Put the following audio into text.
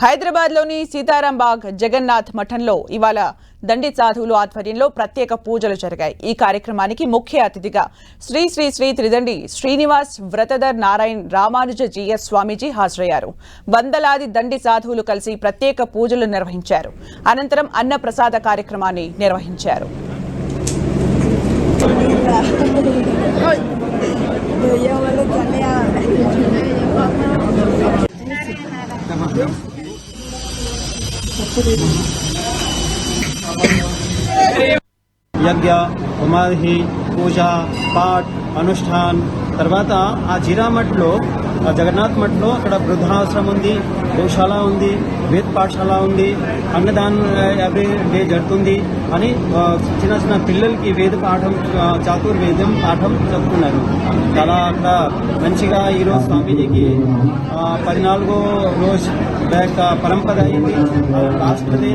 హైదరాబాద్లోని సీతారాంబాగ్ జగన్నాథ్ మఠంలో ఇవాళ దండి సాధువులు ఆధ్వర్యంలో ప్రత్యేక పూజలు జరిగాయి। ఈ కార్యక్రమానికి ముఖ్య అతిథిగా శ్రీ శ్రీ శ్రీ త్రిదండి శ్రీనివాస్ వ్రతధర్ నారాయణ్ రామానుజ జీఎస్ స్వామీజీ హాజరయ్యారు। వందలాది దండి సాధువులు కలిసి ప్రత్యేక పూజలు నిర్వహించారు। అనంతరం అన్న ప్రసాద కార్యక్రమాన్ని నిర్వహించారు। यज्ञ उमाधि पूजा पाठ अनुष्ठान తర్వాత ఆ జీరామఠలో జగన్నాథ్ మఠలో అక్కడ వృద్ధాశ్రమం ఉంది, గోశాల ఉంది, వేద పాఠశాల ఉంది, అన్నదానం ఎవ్రీ డే జరుగుతుంది అని చిన్న చిన్న పిల్లలకి వేద పాఠం చాతుర్వేదం పాఠం చెప్తున్నారు। చాలా అక్కడ మంచిగా ఈరోజు స్వామీజీకి 14వ రోజు బ్యాక్ పరంపర అయింది। Last day